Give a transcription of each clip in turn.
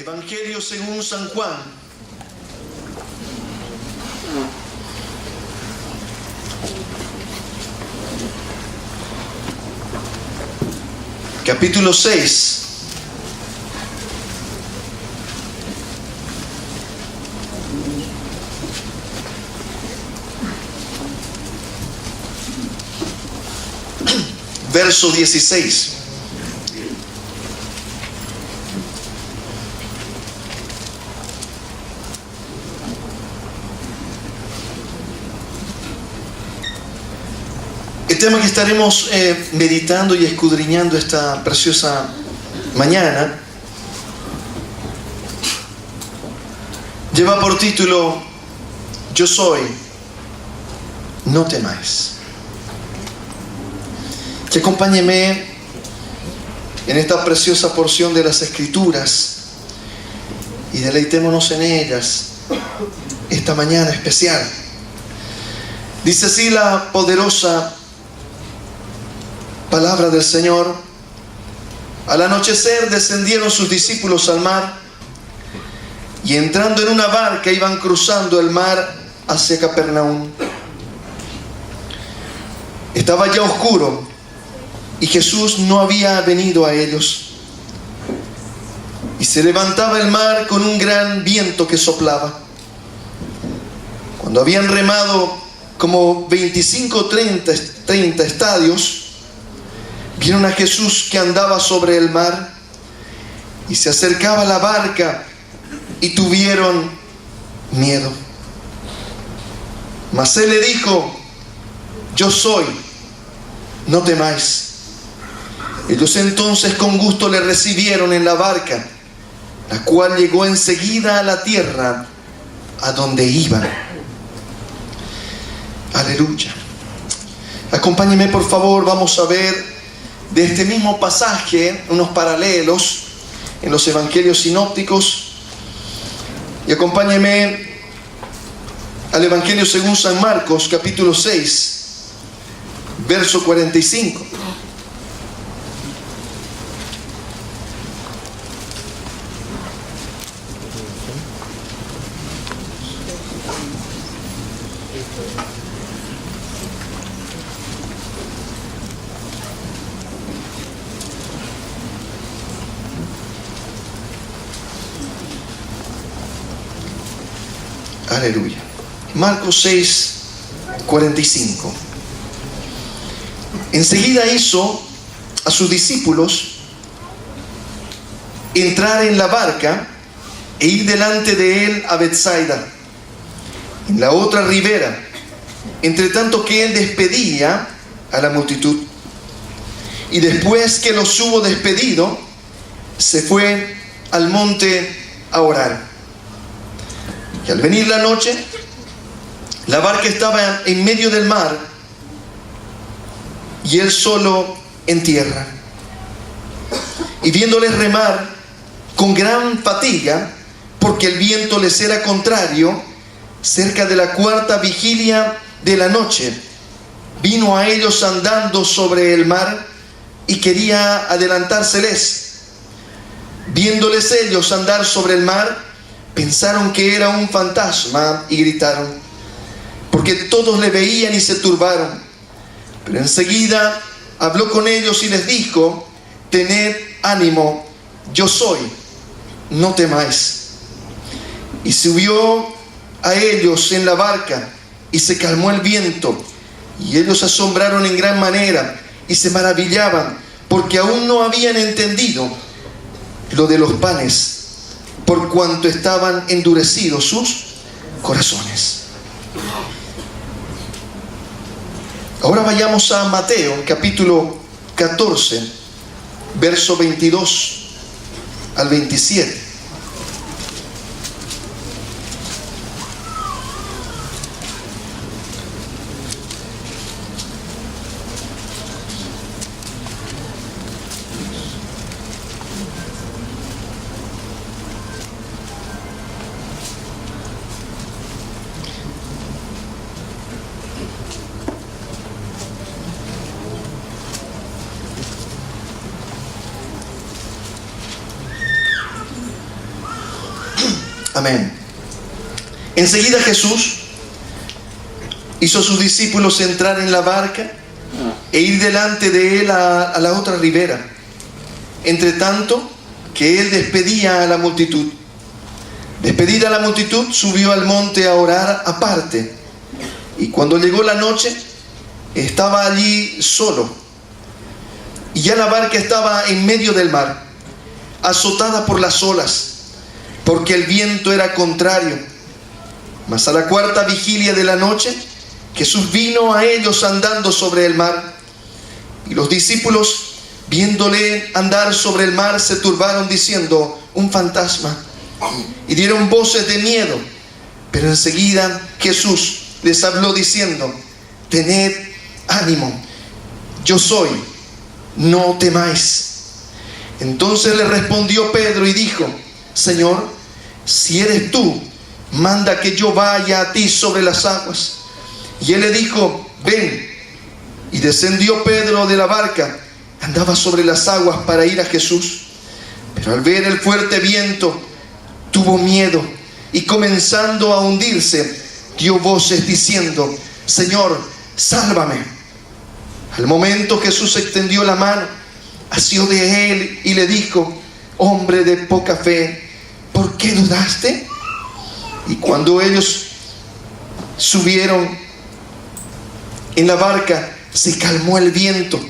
Evangelio según San Juan. Capítulo 6. Verso 16. El tema que estaremos meditando y escudriñando esta preciosa mañana lleva por título: Yo soy, no temáis. Que acompáñeme en esta preciosa porción de las Escrituras y deleitémonos en ellas esta mañana especial. Dice así la poderosa palabra del Señor: al anochecer descendieron sus discípulos al mar, y entrando en una barca iban cruzando el mar hacia Capernaum. Estaba ya oscuro y Jesús no había venido a ellos, y se levantaba el mar con un gran viento que soplaba. Cuando habían remado como 25 o 30 estadios, vieron a Jesús que andaba sobre el mar y se acercaba a la barca, y tuvieron miedo. Mas él le dijo: Yo soy, no temáis. Ellos entonces con gusto le recibieron en la barca, la cual llegó enseguida a la tierra a donde iban. Aleluya. Acompáñenme por favor, vamos a ver de este mismo pasaje unos paralelos en los evangelios sinópticos, y acompáñenme al Evangelio según San Marcos, capítulo 6, verso 45. Aleluya. Marcos 6, 45. Enseguida hizo a sus discípulos entrar en la barca e ir delante de él a Betsaida, en la otra ribera, entre tanto que él despedía a la multitud. Y después que los hubo despedido, se fue al monte a orar. Y al venir la noche, la barca estaba en medio del mar, y él solo en tierra. Y viéndoles remar con gran fatiga, porque el viento les era contrario, cerca de la cuarta vigilia de la noche, vino a ellos andando sobre el mar y quería adelantárseles. Viéndoles ellos andar sobre el mar, pensaron que era un fantasma y gritaron, porque todos le veían y se turbaron. Pero enseguida habló con ellos y les dijo: tened ánimo, yo soy, no temáis. Y subió a ellos en la barca, y se calmó el viento, y ellos se asombraron en gran manera y se maravillaban, porque aún no habían entendido lo de los panes, por cuanto estaban endurecidos sus corazones. Ahora vayamos a Mateo, capítulo 14, verso 22 al 27. Amén. Enseguida Jesús hizo a sus discípulos entrar en la barca e ir delante de él a la otra ribera, entre tanto que él despedía a la multitud. Despedida la multitud, subió al monte a orar aparte, y cuando llegó la noche, estaba allí solo, y ya la barca estaba en medio del mar, azotada por las olas, porque el viento era contrario. Mas a la cuarta vigilia de la noche, Jesús vino a ellos andando sobre el mar, y los discípulos, viéndole andar sobre el mar, se turbaron diciendo: un fantasma, y dieron voces de miedo. Pero enseguida Jesús les habló diciendo: tened ánimo, yo soy, no temáis. Entonces le respondió Pedro y dijo: Señor, si eres tú, manda que yo vaya a ti sobre las aguas. Y él le dijo: ven. Y descendió Pedro de la barca, andaba sobre las aguas para ir a Jesús, pero al ver el fuerte viento tuvo miedo, y comenzando a hundirse, dio voces diciendo: Señor, sálvame. Al momento Jesús extendió la mano, asió de él y le dijo: hombre de poca fe, ¿por qué dudaste? Y cuando ellos subieron en la barca, se calmó el viento.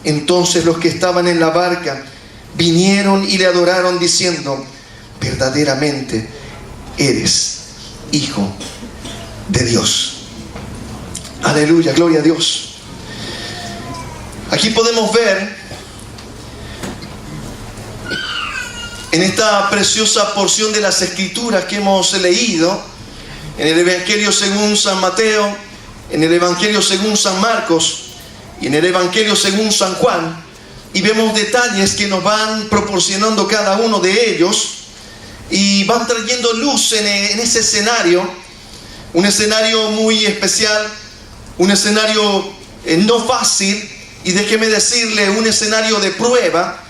Entonces los que estaban en la barca vinieron y le adoraron diciendo: verdaderamente eres Hijo de Dios. Aleluya, gloria a Dios. Aquí podemos ver en esta preciosa porción de las Escrituras que hemos leído, en el Evangelio según San Mateo, en el Evangelio según San Marcos y en el Evangelio según San Juan, y vemos detalles que nos van proporcionando cada uno de ellos y van trayendo luz en ese escenario, un escenario muy especial, un escenario no fácil, y déjeme decirle, un escenario de prueba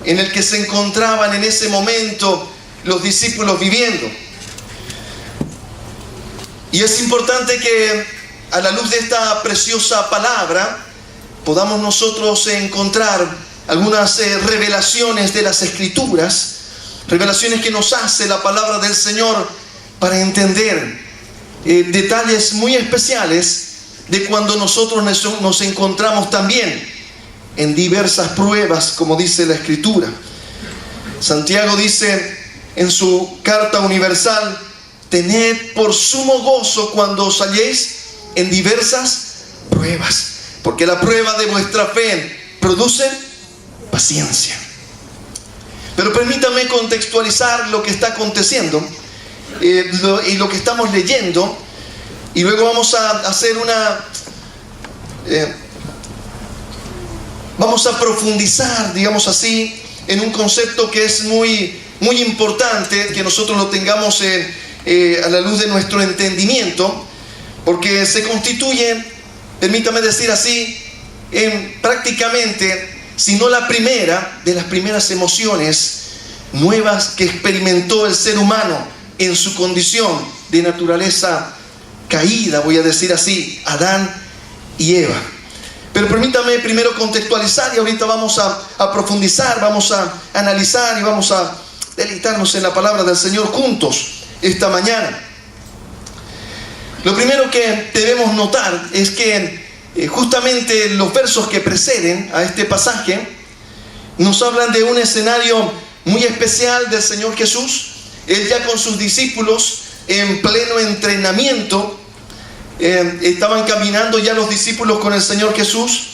en el que se encontraban en ese momento los discípulos viviendo. Y es importante que a la luz de esta preciosa palabra podamos nosotros encontrar algunas revelaciones de las Escrituras, revelaciones que nos hace la palabra del Señor para entender detalles muy especiales de cuando nosotros nos encontramos también en diversas pruebas, como dice la Escritura. Santiago dice en su carta universal: tened por sumo gozo cuando os halléis en diversas pruebas, porque la prueba de vuestra fe produce paciencia. Pero permítame contextualizar lo que está aconteciendo y lo que estamos leyendo, y luego vamos a hacer vamos a profundizar, digamos así, en un concepto que es muy, muy importante que nosotros lo tengamos a la luz de nuestro entendimiento, porque se constituye, permítame decir así, en prácticamente, si no la primera, de las primeras emociones nuevas que experimentó el ser humano en su condición de naturaleza caída, voy a decir así, Adán y Eva. Pero permítame primero contextualizar, y ahorita vamos a profundizar, vamos a analizar y vamos a deleitarnos en la palabra del Señor juntos esta mañana. Lo primero que debemos notar es que justamente los versos que preceden a este pasaje nos hablan de un escenario muy especial del Señor Jesús. Él ya con sus discípulos en pleno entrenamiento, estaban caminando ya los discípulos con el Señor Jesús,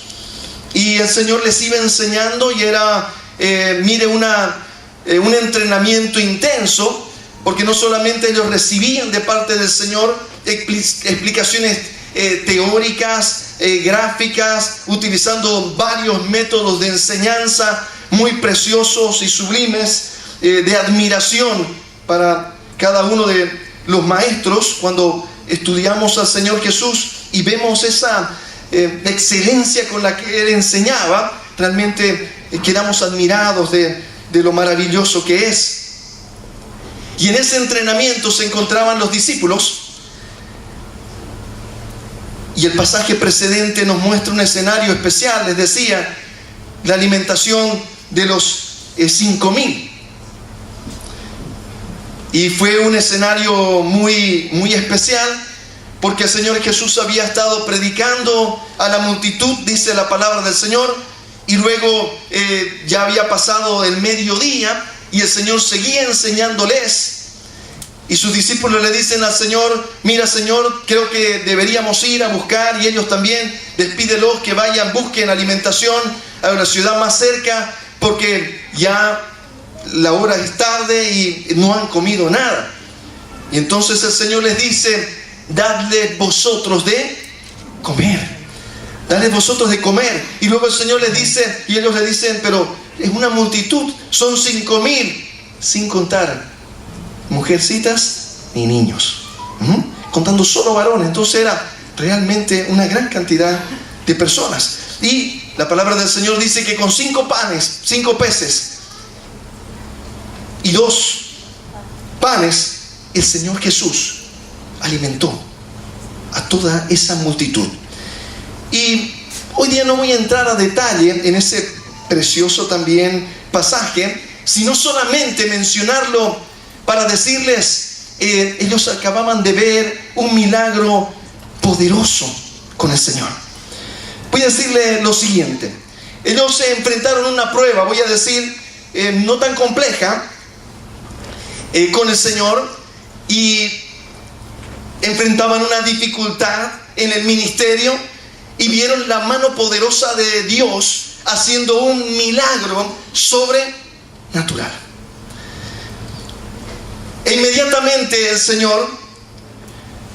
y el Señor les iba enseñando, y era, un entrenamiento intenso, porque no solamente ellos recibían de parte del Señor explicaciones teóricas, gráficas, utilizando varios métodos de enseñanza muy preciosos y sublimes, de admiración para cada uno de los maestros cuando estudiamos al Señor Jesús y vemos esa excelencia con la que Él enseñaba. Realmente quedamos admirados de lo maravilloso que es. Y en ese entrenamiento se encontraban los discípulos. Y el pasaje precedente nos muestra un escenario especial. Les decía, la alimentación de los 5.000. Y fue un escenario muy, muy especial, porque el Señor Jesús había estado predicando a la multitud, dice la palabra del Señor, y luego ya había pasado el mediodía y el Señor seguía enseñándoles. Y sus discípulos le dicen al Señor: mira, Señor, creo que deberíamos ir a buscar, y ellos también, despídelos que vayan, busquen alimentación a una ciudad más cerca, porque ya la hora es tarde y no han comido nada. Y entonces el Señor les dice: dadle vosotros de comer. Dadle vosotros de comer. Y luego el Señor les dice, y ellos le dicen: pero es una multitud, son 5.000, sin contar mujercitas ni niños, contando solo varones. Entonces era realmente una gran cantidad de personas. Y la palabra del Señor dice que con 5 panes, 5 peces y 2 panes, el Señor Jesús alimentó a toda esa multitud. Y hoy día no voy a entrar a detalle en ese precioso también pasaje, sino solamente mencionarlo para decirles, ellos acababan de ver un milagro poderoso con el Señor. Voy a decirle lo siguiente: ellos se enfrentaron a una prueba, voy a decir, no tan compleja, con el Señor, y enfrentaban una dificultad en el ministerio, y vieron la mano poderosa de Dios haciendo un milagro sobrenatural. E inmediatamente el Señor,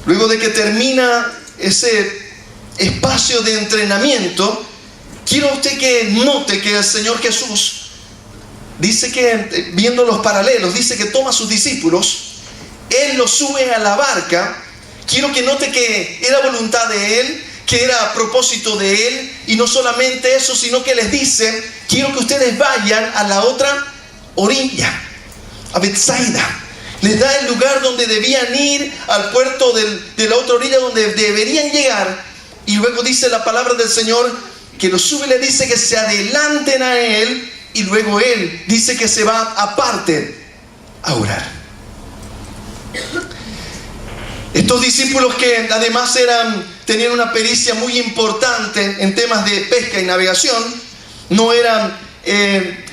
luego de que termina ese espacio de entrenamiento, quiero usted que note que el Señor Jesús dice que, viendo los paralelos, dice que toma a sus discípulos, Él los sube a la barca. Quiero que note que era voluntad de Él, que era a propósito de Él, y no solamente eso, sino que les dice: quiero que ustedes vayan a la otra orilla, a Betsaida. Les da el lugar donde debían ir, al puerto de la otra orilla donde deberían llegar. Y luego dice la palabra del Señor que los sube y les dice que se adelanten a Él, y luego Él dice que se va aparte a orar. Estos discípulos, que además tenían una pericia muy importante en temas de pesca y navegación, no eran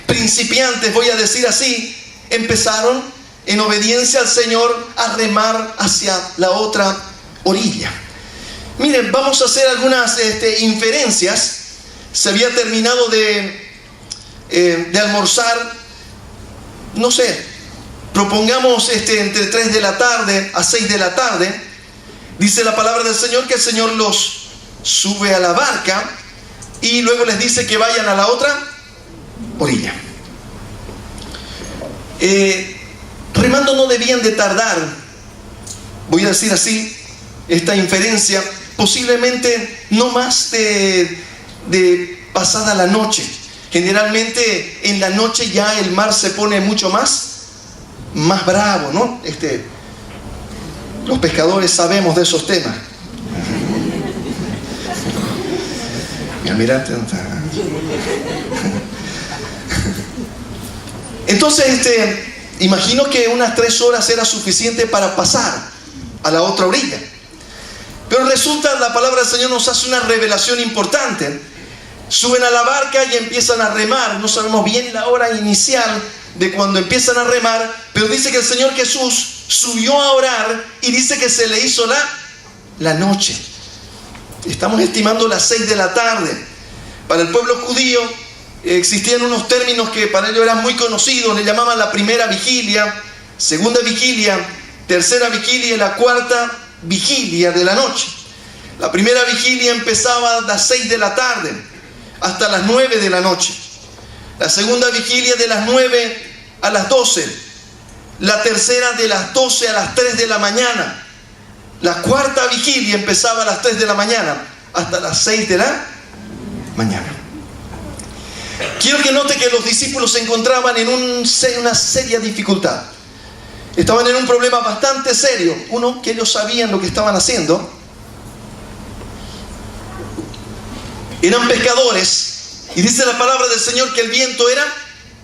principiantes, voy a decir así, empezaron en obediencia al Señor a remar hacia la otra orilla. Miren, vamos a hacer algunas inferencias. Se había terminado de almorzar, no sé, propongamos entre 3 de la tarde a 6 de la tarde. Dice la palabra del Señor que el Señor los sube a la barca y luego les dice que vayan a la otra orilla. Remando no debían de tardar, voy a decir así, esta inferencia, posiblemente no más de pasada la noche. Generalmente en la noche ya el mar se pone mucho más bravo, ¿no? Los pescadores sabemos de esos temas. Mira, entonces, imagino que unas 3 horas era suficiente para pasar a la otra orilla. Pero resulta, la palabra del Señor nos hace una revelación importante. Suben a la barca y empiezan a remar. No sabemos bien la hora inicial de cuando empiezan a remar, pero dice que el Señor Jesús subió a orar y dice que se le hizo la noche. Estamos estimando las 6 de la tarde. Para el pueblo judío existían unos términos que para ellos eran muy conocidos. Le llamaban la primera vigilia, segunda vigilia, tercera vigilia y la cuarta vigilia de la noche. La primera vigilia empezaba a las 6 de la tarde hasta las 9 de la noche. La segunda vigilia de las 9 a las 12. La tercera de las 12 a las 3 de la mañana. La cuarta vigilia empezaba a las 3 de la mañana hasta las 6 de la mañana. Quiero que note que los discípulos se encontraban en una seria dificultad. estaban en un problema bastante serio. Uno, que ellos sabían lo que estaban haciendo. Eran pescadores. Y dice la palabra del Señor que el viento era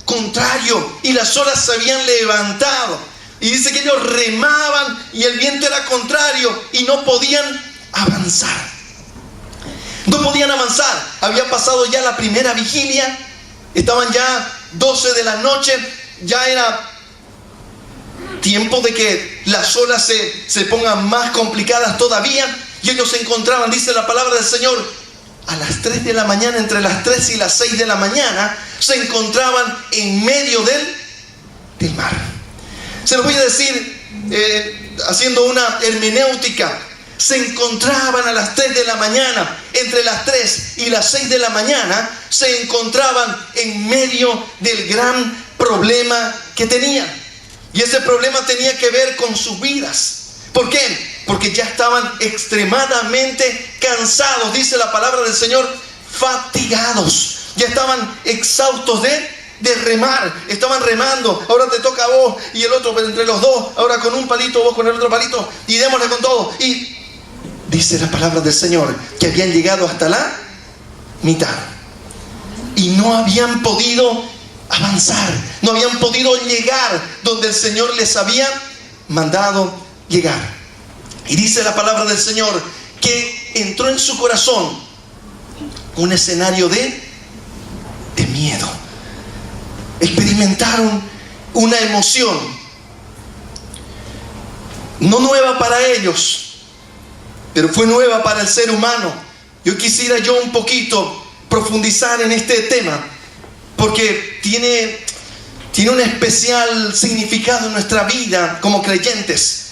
contrario y las olas se habían levantado. Y dice que ellos remaban y el viento era contrario y no podían avanzar. No podían avanzar. Había pasado ya la primera vigilia. Estaban ya 12 de la noche. Ya era tiempo de que las olas se pongan más complicadas todavía. Y ellos se encontraban, dice la palabra del Señor, a las 3 de la mañana, entre las 3 y las 6 de la mañana, se encontraban en medio del mar. Se los voy a decir haciendo una hermenéutica. Se encontraban a las 3 de la mañana, entre las 3 y las 6 de la mañana, se encontraban en medio del gran problema que tenían. Y ese problema tenía que ver con sus vidas. ¿Por qué? Porque ya estaban extremadamente cansados, dice la palabra del Señor, fatigados. Ya estaban exhaustos de remar. Estaban remando. Ahora te toca a vos y el otro entre los dos. Ahora con un palito, vos con el otro palito. Y démosle con todo. Y dice la palabra del Señor que habían llegado hasta la mitad. Y no habían podido avanzar. No habían podido llegar donde el Señor les había mandado llegar. Y dice la palabra del Señor que entró en su corazón un escenario de miedo. Experimentaron una emoción no nueva para ellos, pero fue nueva para el ser humano. Yo quisiera un poquito profundizar en este tema, porque tiene un especial significado en nuestra vida como creyentes.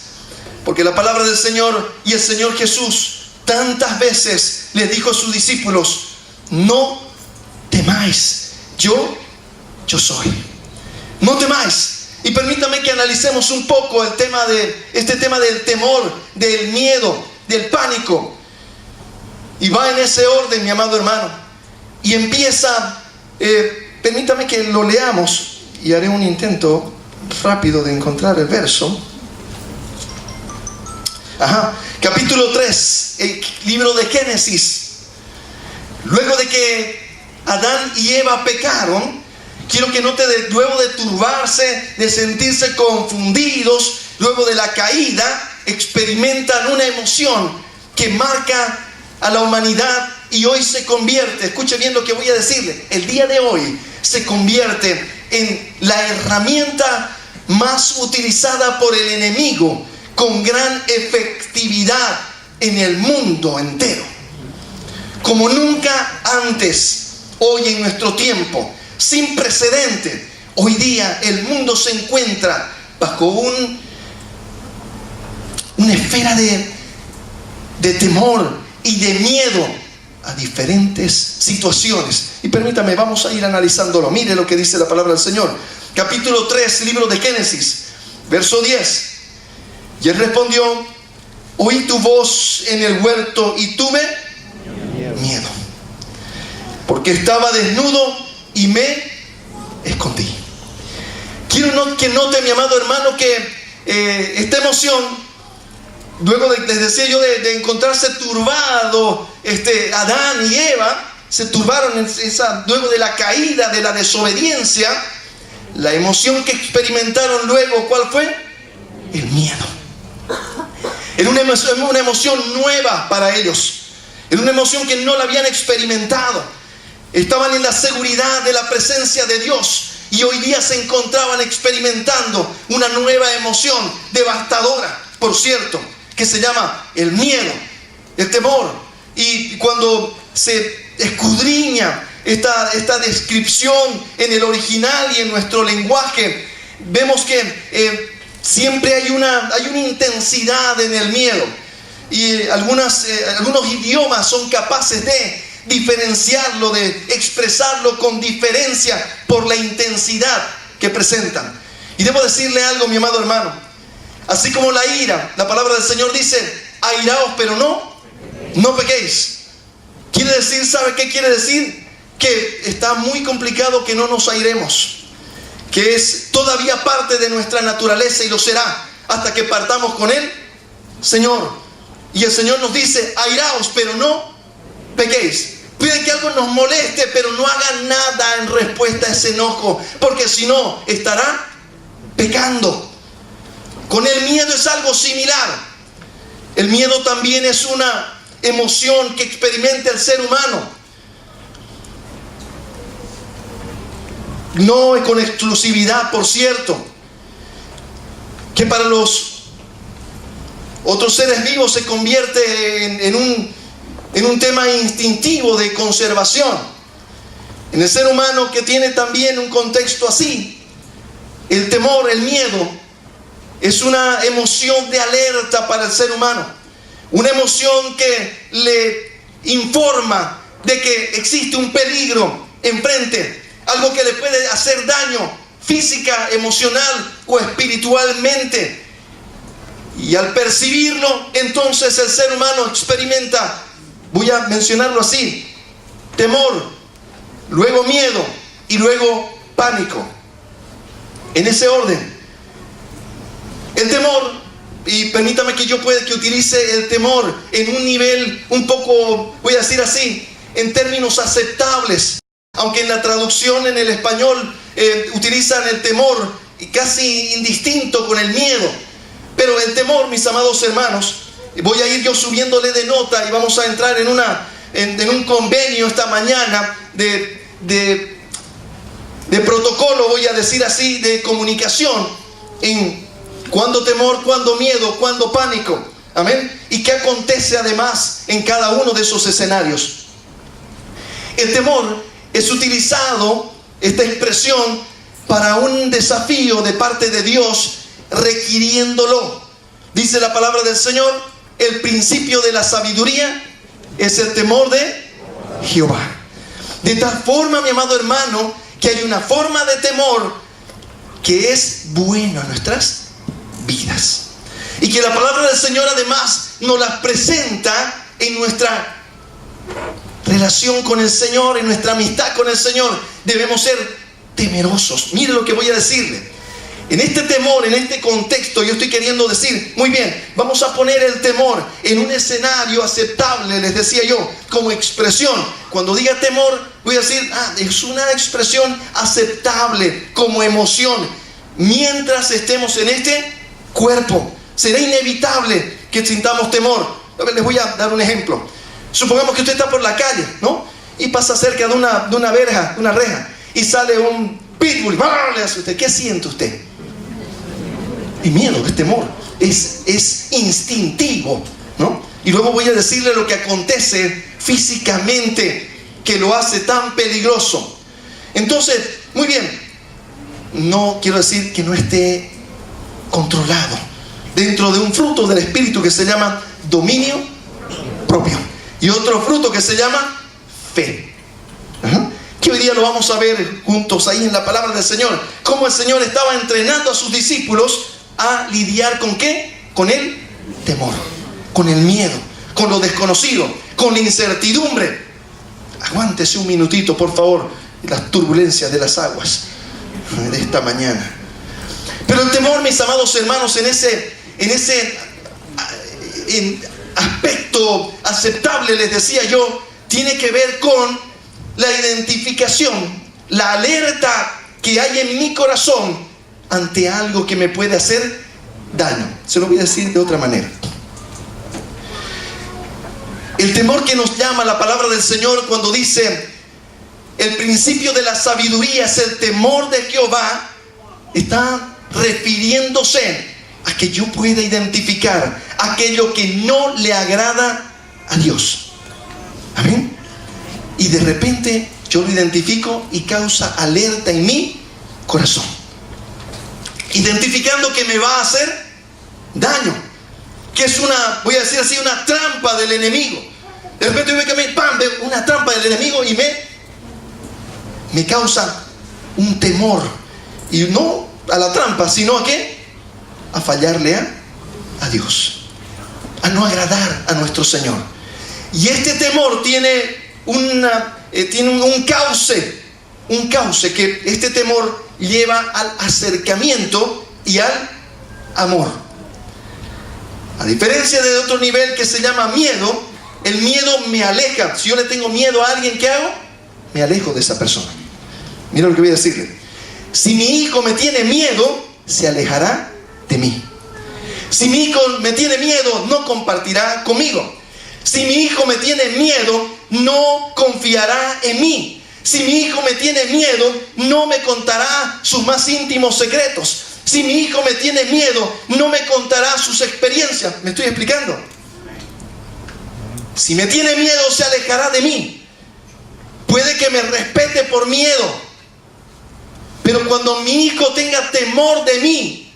Porque la palabra del Señor y el Señor Jesús tantas veces les dijo a sus discípulos: no temáis, yo soy. No temáis. Y permítame que analicemos un poco este tema del temor, del miedo, del pánico. Y va en ese orden, mi amado hermano. Y empieza, permítame que lo leamos y haré un intento rápido de encontrar el verso. Capítulo 3, el libro de Génesis. Luego de que Adán y Eva pecaron, quiero que note, luego de turbarse, de sentirse confundidos, luego de la caída, experimentan una emoción que marca a la humanidad y hoy se convierte, escuche bien lo que voy a decirle, el día de hoy se convierte en la herramienta más utilizada por el enemigo con gran efectividad en el mundo entero. Como nunca antes, hoy en nuestro tiempo, sin precedente, hoy día el mundo se encuentra bajo una esfera de temor y de miedo a diferentes situaciones. Y permítame, vamos a ir analizándolo. Mire lo que dice la palabra del Señor. Capítulo 3, libro de Génesis, verso 10. Y él respondió: oí tu voz en el huerto y tuve miedo, porque estaba desnudo y me escondí. Quiero que note, mi amado hermano, que esta emoción, luego les decía yo de encontrarse turbado, Adán y Eva se turbaron luego de la caída, de la desobediencia. La emoción que experimentaron luego, ¿cuál fue? El miedo. Era una emoción nueva para ellos. Era una emoción que no la habían experimentado. Estaban en la seguridad de la presencia de Dios y hoy día se encontraban experimentando una nueva emoción devastadora, por cierto, que se llama el miedo, el temor. Y cuando se escudriña esta descripción en el original y en nuestro lenguaje, vemos que siempre hay una intensidad en el miedo. Y algunos idiomas son capaces de diferenciarlo, de expresarlo con diferencia por la intensidad que presentan. Y debo decirle algo, mi amado hermano. Así como la ira, la palabra del Señor dice: airaos, pero no pequéis. Quiere decir, ¿sabe qué quiere decir? Que está muy complicado que no nos airemos, que es todavía parte de nuestra naturaleza y lo será hasta que partamos con el Señor. Y el Señor nos dice: airaos, pero no pequéis. Pide que algo nos moleste, pero no hagan nada en respuesta a ese enojo, porque si no, estará pecando. Con el miedo es algo similar. El miedo también es una emoción que experimenta el ser humano. No con exclusividad, por cierto, que para los otros seres vivos se convierte en un tema instintivo de conservación. En el ser humano, que tiene también un contexto así, el temor, el miedo, es una emoción de alerta para el ser humano. Una emoción que le informa de que existe un peligro enfrente, algo que le puede hacer daño física, emocional o espiritualmente. Y al percibirlo, entonces el ser humano experimenta, voy a mencionarlo así, temor, luego miedo y luego pánico. En ese orden. El temor, y permítame que yo pueda que utilice el temor en un nivel un poco, voy a decir así, en términos aceptables. Aunque en la traducción en el español utilizan el temor casi indistinto con el miedo. Pero el temor, mis amados hermanos, voy a ir yo subiéndole de nota y vamos a entrar en un convenio esta mañana de protocolo, voy a decir así, de comunicación, en cuándo temor, cuándo miedo, cuándo pánico. Amén. Y qué acontece además en cada uno de esos escenarios. El temor es utilizado, esta expresión, para un desafío de parte de Dios, requiriéndolo. Dice la palabra del Señor: el principio de la sabiduría es el temor de Jehová. De tal forma, mi amado hermano, que hay una forma de temor que es bueno en nuestras vidas. Y que la palabra del Señor además nos las presenta en nuestra relación con el Señor, en nuestra amistad con el Señor. Debemos ser temerosos. Mire lo que voy a decirle. En este temor, en este contexto, yo estoy queriendo decir, muy bien, vamos a poner el temor en un escenario aceptable, les decía yo, como expresión. Cuando diga temor, voy a decir, es una expresión aceptable como emoción. Mientras estemos en este cuerpo, será inevitable que sintamos temor. A ver, les voy a dar un ejemplo. Supongamos que usted está por la calle, ¿no? Y pasa cerca de una verja, una reja, y sale un pitbull, le hace usted. ¿Qué siente usted? Es miedo, es temor, es instintivo, ¿no? Y luego voy a decirle lo que acontece físicamente que lo hace tan peligroso. Entonces, muy bien, no quiero decir que no esté controlado dentro de un fruto del Espíritu que se llama dominio propio y otro fruto que se llama fe. Que hoy día lo vamos a ver juntos ahí en la palabra del Señor, cómo el Señor estaba entrenando a sus discípulos a lidiar ¿con qué? Con el temor, con el miedo, con lo desconocido, con la incertidumbre. Aguántese un minutito, por favor, las turbulencias de las aguas de esta mañana. Pero el temor, mis amados hermanos, en ese aspecto aceptable, les decía yo, tiene que ver con la identificación, la alerta que hay en mi corazón ante algo que me puede hacer daño. Se lo voy a decir de otra manera. El temor que nos llama la palabra del Señor cuando dice el principio de la sabiduría es el temor de Jehová, está refiriéndose a que yo pueda identificar aquello que no le agrada a Dios. Amén. Y de repente yo lo identifico y causa alerta en mi corazón, identificando que me va a hacer daño, que es voy a decir así, una trampa del enemigo. De repente yo veo una trampa del enemigo y me causa un temor, y no a la trampa, sino a ¿qué? A fallarle a Dios, a no agradar a nuestro Señor. Y este temor tiene un cauce que este temor lleva al acercamiento y al amor. A diferencia de otro nivel que se llama miedo, el miedo me aleja. Si yo le tengo miedo a alguien, ¿qué hago? Me alejo de esa persona. Mira lo que voy a decirle. Si mi hijo me tiene miedo, se alejará de mí. Si mi hijo me tiene miedo, no compartirá conmigo. Si mi hijo me tiene miedo, no confiará en mí. Si mi hijo me tiene miedo, no me contará sus más íntimos secretos. Si mi hijo me tiene miedo, no me contará sus experiencias. ¿Me estoy explicando? Si me tiene miedo, se alejará de mí. Puede que me respete por miedo, pero cuando mi hijo tenga temor de mí,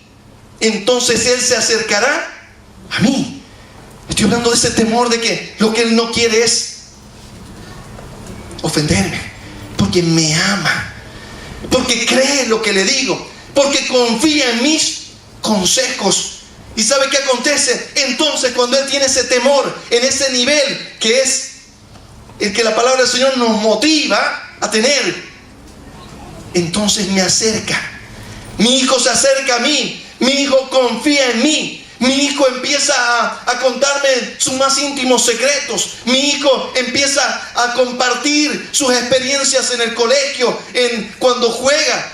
entonces él se acercará a mí. Estoy hablando de ese temor de que lo que él no quiere es ofenderme, porque me ama, porque cree lo que le digo, porque confía en mis consejos. ¿Y sabe qué acontece? Entonces, cuando él tiene ese temor en ese nivel que es el que la palabra del Señor nos motiva a tener, entonces me acerca. Mi hijo se acerca a mí, mi hijo confía en mí, mi hijo empieza a contarme sus más íntimos secretos, mi hijo empieza a compartir sus experiencias en el colegio, cuando juega.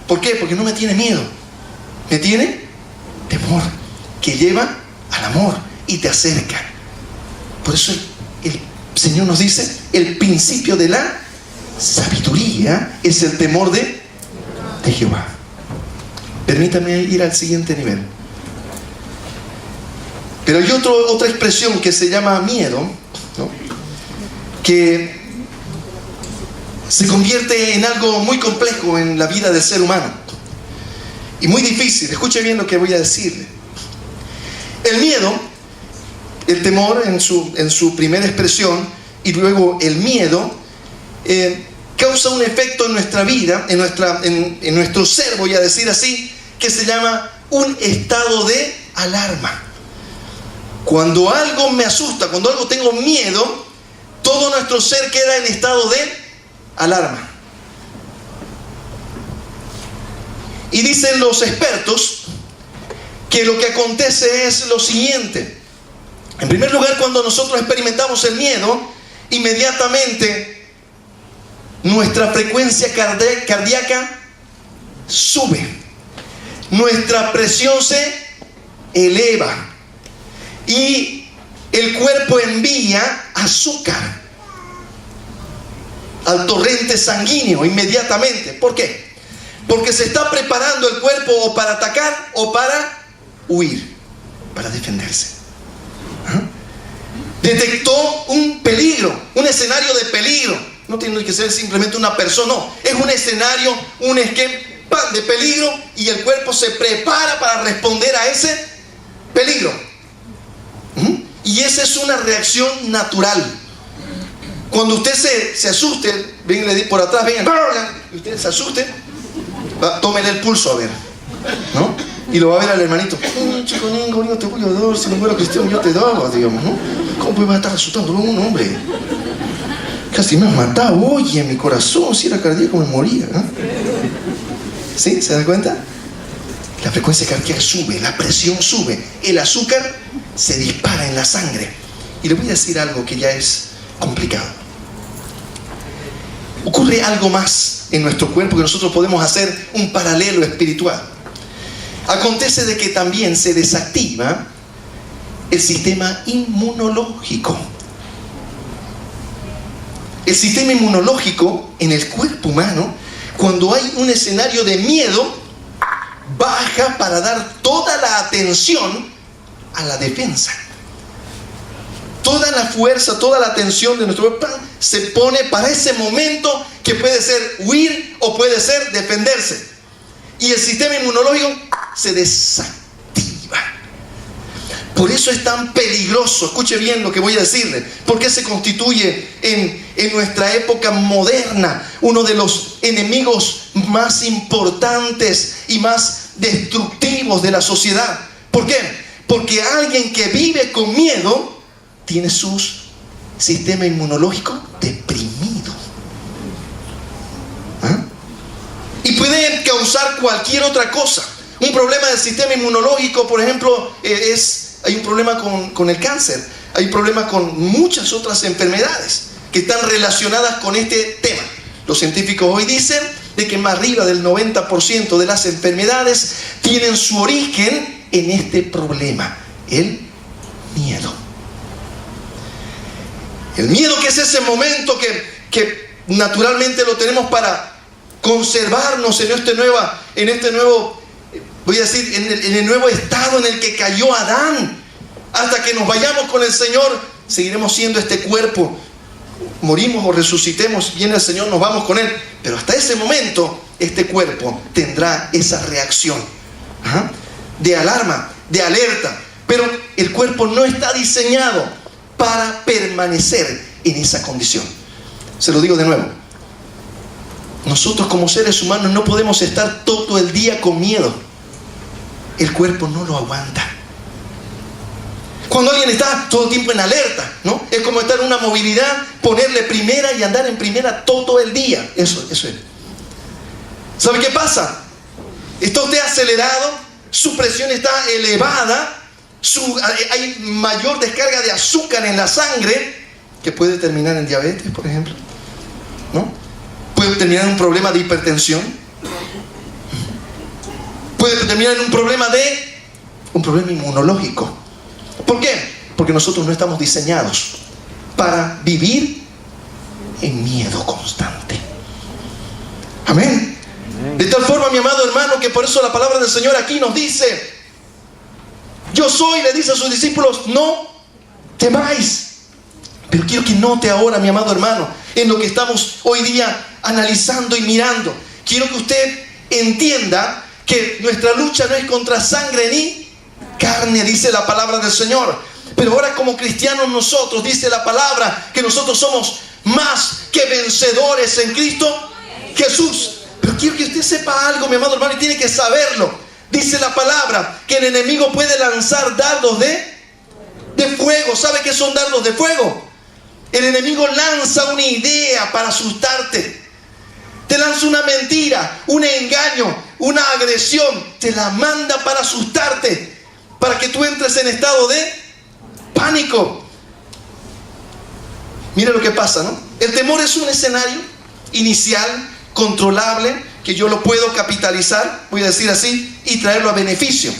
¿Por qué? Porque no me tiene miedo, me tiene temor, que lleva al amor y te acerca. Por eso el Señor nos dice, el principio de la sabiduría es el temor de Jehová. Permítame ir al siguiente nivel. Pero hay otra expresión que se llama miedo, ¿no? Que se convierte en algo muy complejo en la vida del ser humano y muy difícil. Escuche bien lo que voy a decirle. El miedo, el temor en su primera expresión, y luego el miedo, causa un efecto en nuestra vida, en nuestro ser, voy a decir así, que se llama un estado de alarma. Cuando algo me asusta, cuando algo tengo miedo, todo nuestro ser queda en estado de alarma. Y dicen los expertos que lo que acontece es lo siguiente. En primer lugar, cuando nosotros experimentamos el miedo, inmediatamente nuestra frecuencia cardíaca sube, nuestra presión se eleva y el cuerpo envía azúcar al torrente sanguíneo inmediatamente. ¿Por qué? Porque se está preparando el cuerpo o para atacar o para huir, para defenderse. Detectó un peligro, un escenario de peligro. No tiene que ser simplemente una persona, no. Es un escenario, un esquema de peligro, y el cuerpo se prepara para responder a ese peligro. Y esa es una reacción natural. Cuando usted se asuste, venga por atrás, venga, y usted se asuste, tómele el pulso a ver, ¿no? Y lo va a ver al hermanito. Chico, no te voy a dar, si no fuera cristiano yo te daba, digamos, ¿no? ¿Cómo puede estar asustándolo a un hombre? Casi me has matado, oye, mi corazón, si era cardíaco me moría, ¿eh? ¿Sí? ¿Se da cuenta? La frecuencia cardíaca sube, la presión sube, el azúcar se dispara en la sangre. Y le voy a decir algo que ya es complicado. Ocurre algo más en nuestro cuerpo que nosotros podemos hacer un paralelo espiritual. Acontece de que también se desactiva el sistema inmunológico. El sistema inmunológico en el cuerpo humano, cuando hay un escenario de miedo, baja para dar toda la atención a la defensa. Toda la fuerza, toda la atención de nuestro cuerpo se pone para ese momento, que puede ser huir o puede ser defenderse. Y el sistema inmunológico se desactiva. Por eso es tan peligroso. Escuche bien lo que voy a decirle. Porque se constituye en nuestra época moderna uno de los enemigos más importantes y más destructivos de la sociedad. ¿Por qué? Porque alguien que vive con miedo tiene su sistema inmunológico deprimido. ¿Ah? Y Y puede causar cualquier otra cosa. Un problema del sistema inmunológico, por ejemplo, hay un problema con el cáncer. Hay un problema con muchas otras enfermedades que están relacionadas con este tema. Los científicos hoy dicen de que más arriba del 90% de las enfermedades tienen su origen en este problema, el miedo. El miedo, que es ese momento que naturalmente lo tenemos para conservarnos en este nuevo, voy a decir, en el nuevo estado en el que cayó Adán. Hasta que nos vayamos con el Señor, seguiremos siendo este cuerpo. Morimos o resucitemos, viene el Señor, nos vamos con Él. Pero hasta ese momento, este cuerpo tendrá esa reacción de alarma, de alerta. Pero el cuerpo no está diseñado para permanecer en esa condición. Se lo digo de nuevo. Nosotros como seres humanos no podemos estar todo el día con miedo. El cuerpo no lo aguanta. Cuando alguien está todo el tiempo en alerta, ¿no? Es como estar en una movilidad, ponerle primera y andar en primera todo el día. Eso es. ¿Sabe qué pasa? Está usted acelerado, su presión está elevada, hay mayor descarga de azúcar en la sangre, que puede terminar en diabetes, por ejemplo, ¿no? Puede terminar en un problema de hipertensión. Puede terminar en un problema inmunológico. ¿Por qué? Porque nosotros no estamos diseñados para vivir en miedo constante. Amén. De tal forma, mi amado hermano, que por eso la palabra del Señor aquí nos dice: yo soy, le dice a sus discípulos, no temáis. Pero quiero que note ahora, mi amado hermano, en lo que estamos hoy día analizando y mirando. Quiero que usted entienda que nuestra lucha no es contra sangre ni carne, dice la palabra del Señor. Pero ahora como cristianos nosotros, dice la palabra, que nosotros somos más que vencedores en Cristo Jesús. Pero quiero que usted sepa algo, mi amado hermano, y tiene que saberlo. Dice la palabra que el enemigo puede lanzar dardos de fuego. ¿Sabe qué son dardos de fuego? El enemigo lanza una idea para asustarte. Te lanza una mentira, un engaño, una agresión. Te la manda para asustarte, para que tú entres en estado de pánico. Mira lo que pasa, ¿no? El temor es un escenario inicial, controlable, que yo lo puedo capitalizar, voy a decir así, y traerlo a beneficio.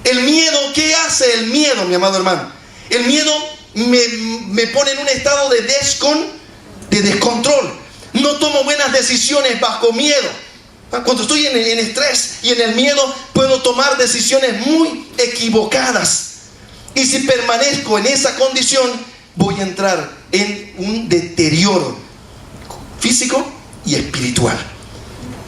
El miedo, ¿qué hace el miedo, mi amado hermano? El miedo me pone en un estado de descontrol. No tomo buenas decisiones bajo miedo. Cuando estoy en estrés y en el miedo, puedo tomar decisiones muy equivocadas. Y si permanezco en esa condición, voy a entrar en un deterioro físico y espiritual.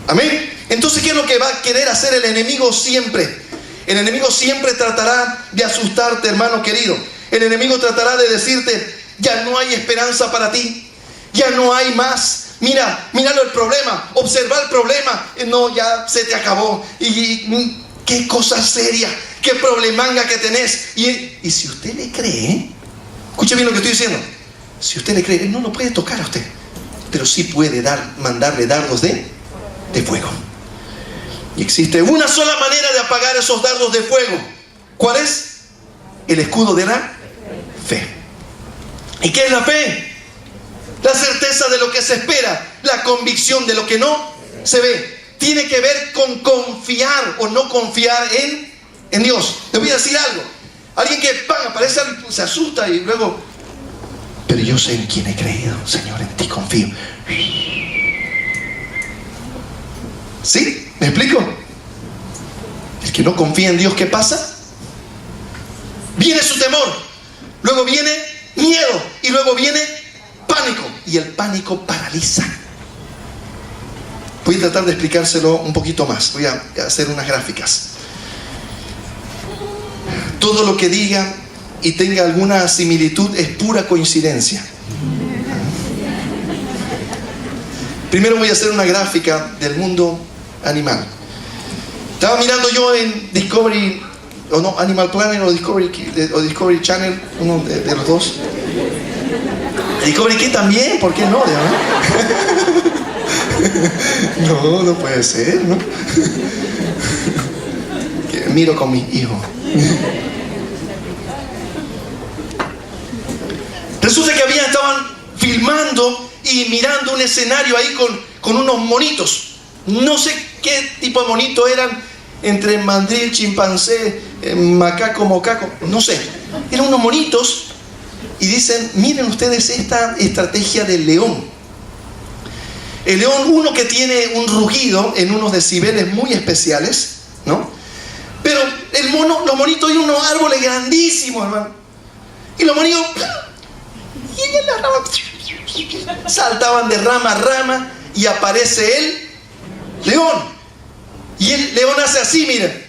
Amén. Entonces, ¿qué es lo que va a querer hacer el enemigo siempre? El enemigo siempre tratará de asustarte, hermano querido. El enemigo tratará de decirte: ya no hay esperanza para ti, ya no hay más. Míralo el problema, observa el problema. No, ya se te acabó. Y qué cosa seria, qué problemanga que tenés. Y si usted le cree, escuche bien lo que estoy diciendo. Si usted le cree, él no lo puede tocar a usted, pero sí puede mandarle dardos de fuego. Y existe una sola manera de apagar esos dardos de fuego. ¿Cuál es? El escudo de la fe. ¿Y qué es la fe? La certeza de lo que se espera, la convicción de lo que no se ve. Tiene que ver con confiar o no confiar en Dios. Le voy a decir algo. Alguien que aparece, se asusta y luego: pero yo sé en quién he creído, Señor, en ti confío. ¿Sí? ¿Me explico? El que no confía en Dios, ¿qué pasa? Viene su temor, luego viene miedo y luego viene pánico. Y el pánico paraliza. Voy a tratar de explicárselo un poquito más. Voy a hacer unas gráficas. Todo lo que diga y tenga alguna similitud es pura coincidencia. Primero voy a hacer una gráfica del mundo animal. Estaba mirando yo en Discovery, o no, Animal Planet o Discovery Channel, uno de los dos. Discovery Kids también, ¿por qué no? No, no puede ser, ¿no? Miro con mis hijos. Resulta que estaban filmando y mirando un escenario ahí con unos monitos. No sé qué tipo de monitos eran, entre mandril, chimpancé, macaco, mocaco, no sé. Eran unos monitos y dicen, miren ustedes esta estrategia del león. El león, uno que tiene un rugido en unos decibeles muy especiales, ¿no? Pero los monitos eran unos árboles grandísimos, hermano. Y los monitos saltaban de rama a rama y aparece el león. Y el león hace así, miren.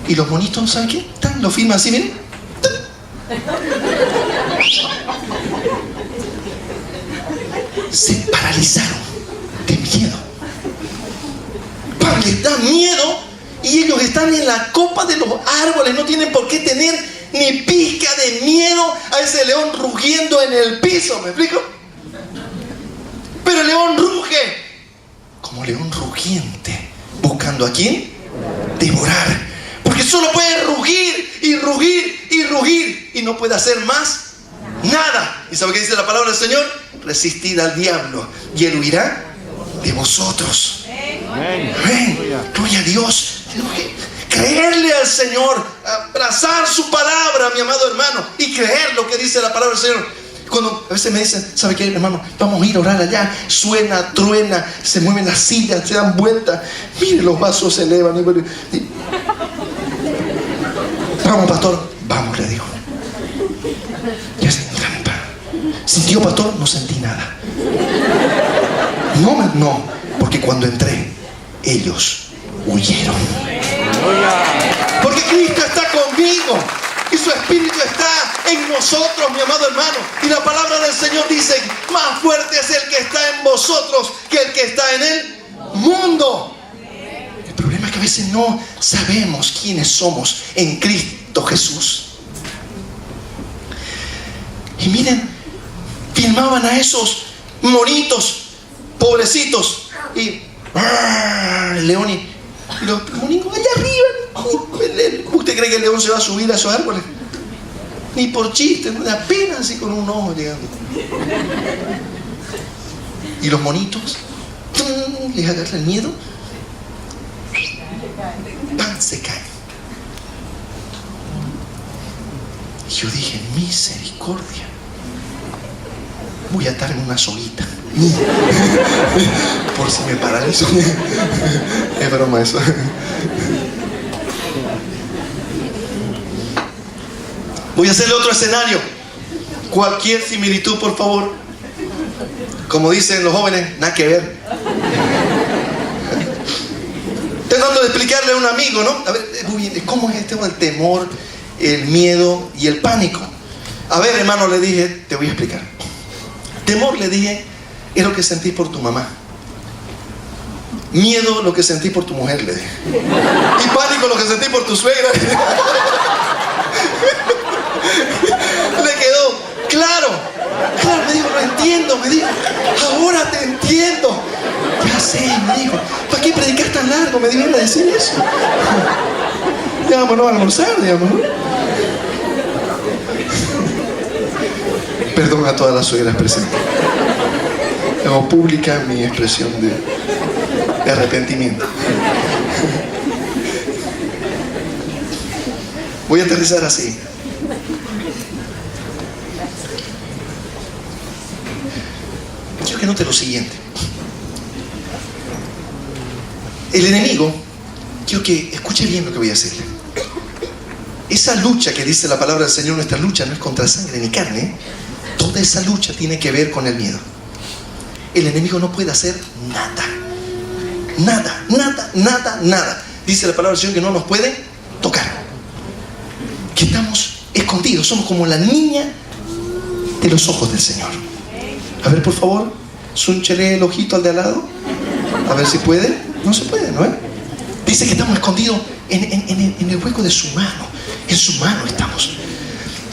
Y los monitos, ¿saben qué? Lo filman así, miren. Se paralizaron de miedo. Les da miedo y ellos están en la copa de los árboles. No tienen por qué tener ni pizca de miedo a ese león rugiendo en el piso. ¿Me explico? Pero el león ruge como león rugiente, buscando a quién devorar, porque solo puede rugir y rugir y rugir y no puede hacer más nada. ¿Y sabe qué dice la palabra del Señor? Resistid al diablo y él huirá de vosotros. Amén. Gloria a Dios. Creerle al Señor, abrazar su palabra, mi amado hermano, y creer lo que dice la palabra del Señor. Cuando a veces me dicen, ¿sabe qué, hermano? Vamos a ir a orar allá. Suena, truena, se mueven las sillas, se dan vueltas. Mire, los vasos se elevan. Vamos, pastor. Vamos, le digo. Ya se trampa. ¿Sintió, pastor? No sentí nada. No, porque cuando entré, ellos huyeron. Porque Cristo está conmigo y su Espíritu está en nosotros, mi amado hermano. Y la palabra del Señor dice, más fuerte es el que está en vosotros que el que está en el mundo. El problema es que a veces no sabemos quiénes somos en Cristo Jesús. Y miren, filmaban a esos monitos pobrecitos y el león y los monitos allá arriba. ¿Usted cree que el león se va a subir a esos árboles? Ni por chiste, apenas así con un ojo llegando. Y los monitos les agarra el miedo, se caen. Y yo dije, misericordia, voy a atarme una soguita por si me paralizo. Es broma eso. Voy a hacerle otro escenario. Cualquier similitud, por favor. Como dicen los jóvenes, nada que ver. Tratando de explicarle a un amigo, ¿no? A ver, ¿cómo es este tema del temor, el miedo y el pánico? A ver, hermano, le dije, te voy a explicar. Temor, le dije, es lo que sentí por tu mamá. Miedo, lo que sentí por tu mujer, le dije. Y pánico, lo que sentí por tu suegra. Le quedó claro, me dijo, lo entiendo, me dijo, ahora te entiendo. Ya sé, me dijo, ¿para qué predicas tan largo? Me dijeron a decir eso. Ya vámonos a almorzar, digamos, ¿no? Perdón a todas las suegras presentes. Hago pública mi expresión de arrepentimiento. Voy a aterrizar así. Quiero que note lo siguiente. El enemigo, quiero que escuche bien lo que voy a decirle. Esa lucha que dice la palabra del Señor, nuestra lucha no es contra sangre ni carne. Toda esa lucha tiene que ver con el miedo. El enemigo no puede hacer nada. Nada. Dice la palabra del Señor que no nos puede tocar. Que estamos escondidos, somos como la niña de los ojos del Señor. A ver, por favor, súnchele el ojito al de al lado. A ver si puede. No se puede, ¿no? Dice que estamos escondidos en el hueco de su mano. En su mano estamos.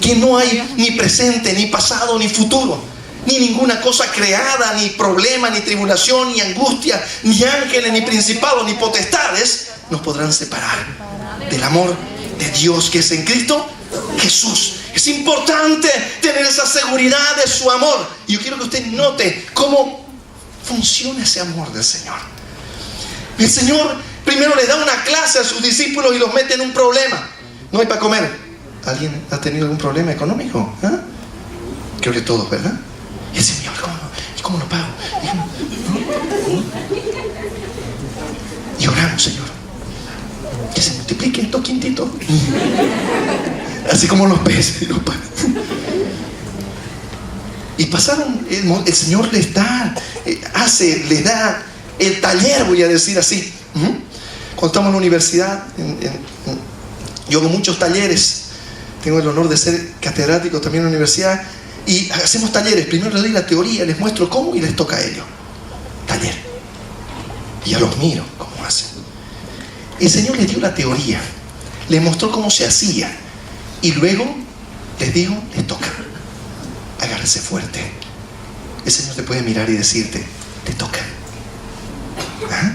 que no hay ni presente, ni pasado, ni futuro, ni ninguna cosa creada, ni problema, ni tribulación, ni angustia, ni ángeles, ni principados, ni potestades nos podrán separar del amor de Dios que es en Cristo Jesús. Es importante tener esa seguridad de su amor. Y yo quiero que usted note cómo funciona ese amor del Señor. El Señor primero le da una clase a sus discípulos y los mete en un problema. No hay para comer. ¿Alguien ha tenido algún problema económico? ¿Ah? Creo que todos, ¿verdad? Y el Señor, ¿cómo lo pago? Y oramos, Señor, que se multipliquen estos quintitos, así como los peces y los panes. Y pasaron, el Señor les da, les da el taller, voy a decir así. Cuando estamos en la universidad, yo hago muchos talleres, tengo el honor de ser catedrático también en la universidad, y hacemos talleres. Primero les doy la teoría, les muestro cómo y les toca a ellos. Taller. Y ya los miro cómo hacen. El Señor les dio la teoría, les mostró cómo se hacía, y luego les dijo, les toca. Agárrese fuerte. El Señor te puede mirar y decirte, te toca. ¿Ah?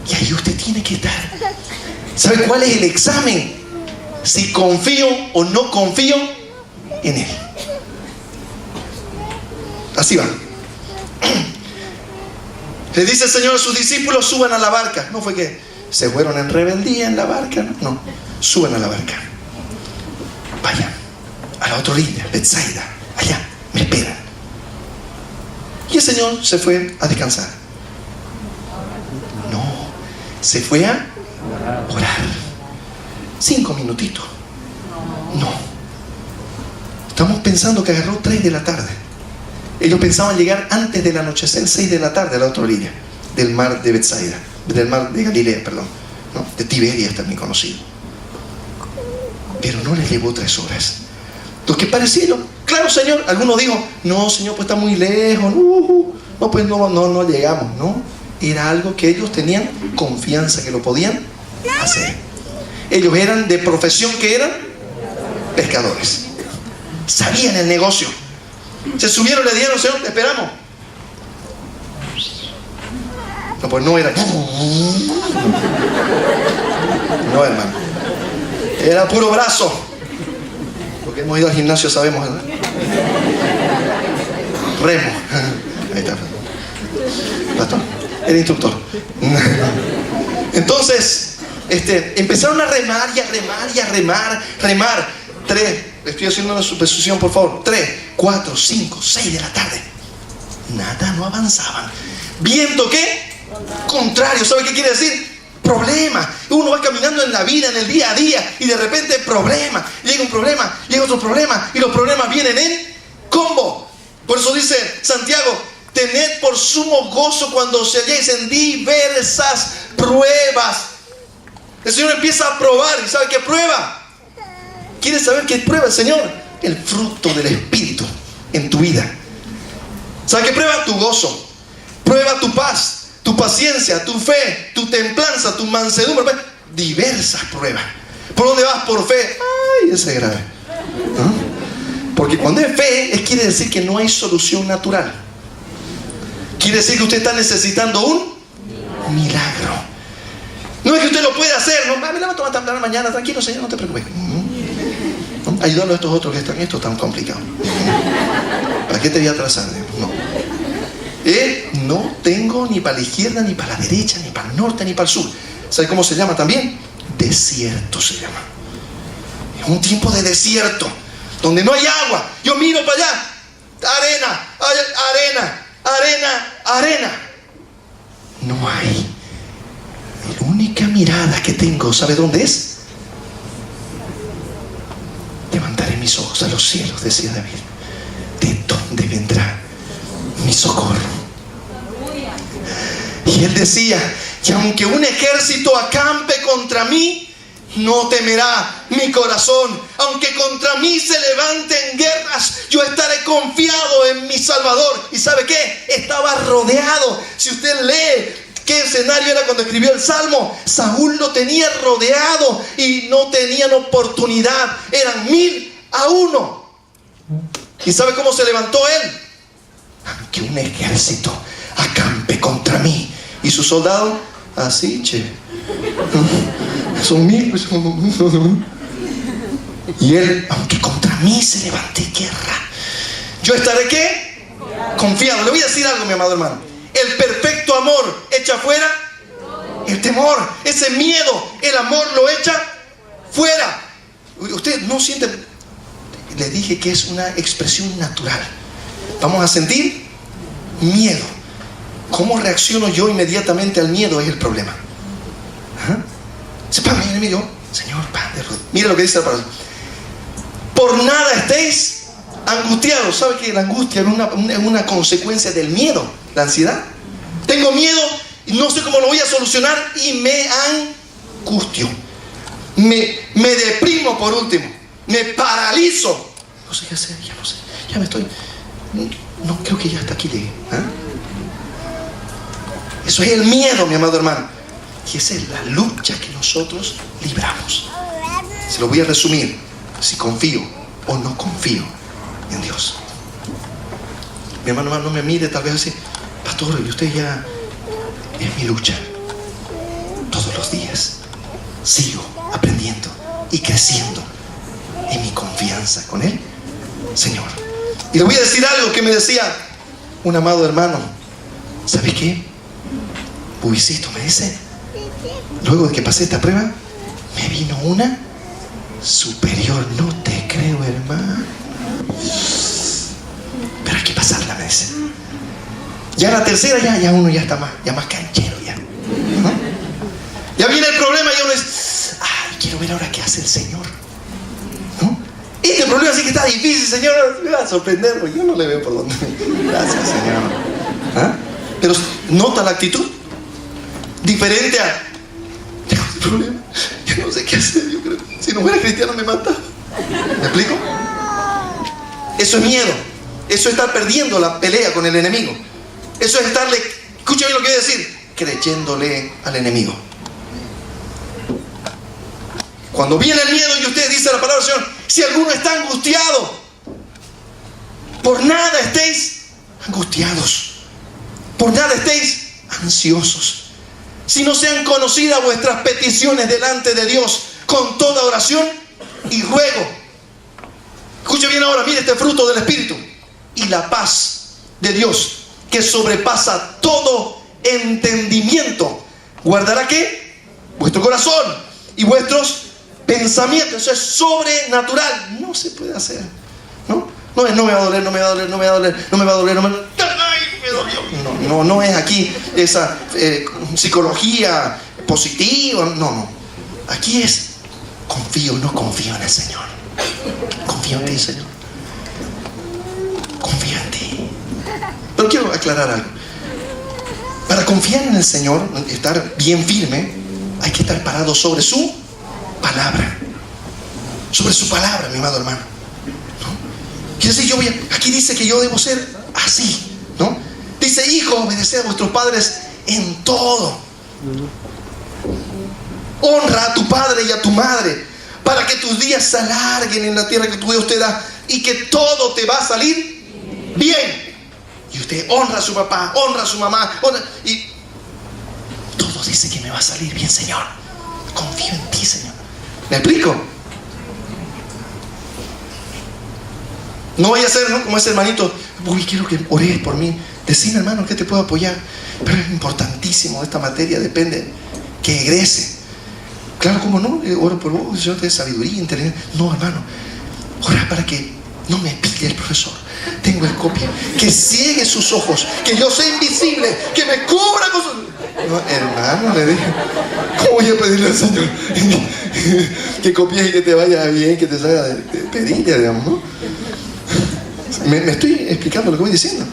Y ahí usted tiene que estar. ¿Sabe cuál es el examen? Si confío o no confío en Él. Así va. Le dice el Señor a sus discípulos, suban a la barca. No fue que se fueron en rebeldía en la barca, no. Suban a la barca. Vayan a la otra orilla, Betsaida. Allá, me esperan. Y el Señor se fue a descansar. No, se fue a orar. 5 minutitos. No. Estamos pensando que agarró 3 de la tarde. Ellos pensaban llegar antes del anochecer, 6 de la tarde, a la otra orilla del mar de Betsaida, del mar de Galilea, perdón, ¿no? De Tiberias también conocido. Pero no les llevó 3 horas. Los que parecieron, claro, Señor, algunos dijo, no, Señor, pues está muy lejos, no, pues no llegamos, no. Era algo que ellos tenían confianza que lo podían hacer. Ellos eran de profesión, que eran pescadores, sabían el negocio. Se subieron, le dijeron, Señor, te esperamos. No, pues no era. No, hermano. Era puro brazo. Porque hemos ido al gimnasio, sabemos, ¿verdad? Remo. Ahí está. Pastor, era instructor. Entonces, empezaron a remar y a remar y a remar. 3, le estoy haciendo una suposición, por favor. 3, 4, 5, 6 de la tarde. Nada, no avanzaban. ¿Viento qué? Contrario. ¿Sabe qué quiere decir? Problema. Uno va caminando en la vida, en el día a día, y de repente problema. Llega un problema, llega otro problema, y los problemas vienen en combo. Por eso dice Santiago, tened por sumo gozo cuando os halléis en diversas pruebas. El Señor empieza a probar. ¿Y sabe qué prueba? ¿Quieres saber qué prueba el Señor? El fruto del Espíritu en tu vida. ¿Sabe qué prueba? Tu gozo. Prueba tu paz, tu paciencia, tu fe, tu templanza, tu mansedumbre. Diversas pruebas. ¿Por dónde vas? Por fe. Ay, ese es grave. ¿No? Porque cuando es fe, quiere decir que no hay solución natural. Quiere decir que usted está necesitando un milagro. No es que usted lo pueda hacer. No, me levanto más temprano mañana. Tranquilo, Señor, no te preocupes. Ayudando a estos otros que están, esto es tan complicado. ¿Para qué te voy a atrasar? No. No tengo ni para la izquierda, ni para la derecha, ni para el norte, ni para el sur. ¿Sabe cómo se llama también? Desierto se llama. Es un tiempo de desierto, donde no hay agua. Yo miro para allá. Arena. No hay. La única mirada que tengo, ¿sabe dónde es? Levantaré mis ojos a los cielos, decía David. ¿De dónde vendrá mi socorro? Y él decía, y aunque un ejército acampe contra mí, no temerá mi corazón. Aunque contra mí se levanten guerras, yo estaré confiado en mi Salvador. ¿Y sabe qué? Estaba rodeado. Si usted lee qué escenario era cuando escribió el Salmo, Saúl lo tenía rodeado y no tenían oportunidad. Eran 1000 a 1. ¿Y sabe cómo se levantó él? Que un ejército acampe contra mí. ¿Y sus soldados? Así, che. Son 1000. Y él, aunque contra mí se levante guerra, yo estaré, ¿qué? Confiado. Le voy a decir algo, mi amado hermano. El perfecto amor echa fuera el temor. Ese miedo, el amor lo echa fuera. Usted no siente. Le dije que es una expresión natural. Vamos a sentir miedo. ¿Cómo reacciono yo inmediatamente al miedo? Es el problema. Se para mi enemigo. Señor, Padre, mira lo que dice la palabra. Por nada estéis angustiados. ¿Sabe que la angustia es una consecuencia del miedo? La ansiedad. Tengo miedo y no sé cómo lo voy a solucionar y me angustio. Me deprimo por último. Me paralizo. No sé qué hacer, ya no sé. Ya me estoy... No, creo que ya hasta aquí llegué. Eso es el miedo, mi amado hermano. Y esa es la lucha que nosotros libramos. Se lo voy a resumir. Si confío o no confío en Dios. Mi hermano, no me mire tal vez así. Pastor, y usted ya... Es mi lucha. Todos los días sigo aprendiendo y creciendo en mi confianza con Él, Señor. Y le voy a decir algo que me decía un amado hermano. ¿Sabe qué? Buisito me dice, luego de que pasé esta prueba, me vino una superior. No te creo, hermano. Pero hay que pasarla, me dice. Ya la tercera, ya uno ya está más canchero ya. ¿No? Ya viene el problema y uno es, ay, quiero ver ahora qué hace el Señor. ¿No? Este problema sí que está difícil, Señor. Me va a sorprender, porque yo no le veo por dónde. Gracias, Señor. Pero nota la actitud. Diferente a, tengo un problema, yo no sé qué hacer, yo creo, si no fuera cristiano me mataba. ¿Me explico? Eso es miedo. Eso es estar perdiendo la pelea con el enemigo. Eso es estarle, escucha bien lo que voy a decir, creyéndole al enemigo. Cuando viene el miedo y usted dice la palabra del Señor, si alguno está angustiado, por nada estéis angustiados, por nada estéis ansiosos, si no sean conocidas vuestras peticiones delante de Dios con toda oración y ruego. Escuche bien ahora, mire este fruto del Espíritu. Y la paz de Dios, que sobrepasa todo entendimiento, guardará ¿qué? Vuestro corazón y vuestros pensamientos. Eso es sobrenatural. No se puede hacer. No es, no me va a doler, no me va a doler, no me va a doler, no me va a doler, no me... No es aquí esa psicología positiva. No. Aquí es confío, no confío en el Señor. Confío en ti, Señor. Confío en ti. Pero quiero aclarar algo. Para confiar en el Señor, estar bien firme, hay que estar parado sobre su palabra. Sobre su palabra, mi amado hermano. ¿No? Quiere decir, aquí dice que yo debo ser así, ¿no? Dice, hijos, obedeced a vuestros padres en todo. Honra a tu padre y a tu madre, para que tus días se alarguen en la tierra que tu Dios te da, y que todo te va a salir bien. Y usted honra a su papá, honra a su mamá, y todo dice que me va a salir bien, Señor. Confío en ti, Señor. ¿Me explico? No vaya a ser, ¿no?, como ese hermanito, uy, quiero que ores por mí. Decime, hermano, que te puedo apoyar. Pero es importantísimo, esta materia depende que egrese. Claro, ¿cómo no? Oro por vos, yo te dé sabiduría, inteligencia. No, hermano, ora para que no me pille el profesor. Tengo el copia, que ciegue sus ojos, que yo sea invisible, que me cubra con su... No, hermano, le dije, ¿cómo voy a pedirle al Señor que copies y que te vaya bien, que te salga de perilla, digamos, ¿no? Me estoy explicando lo que voy diciendo.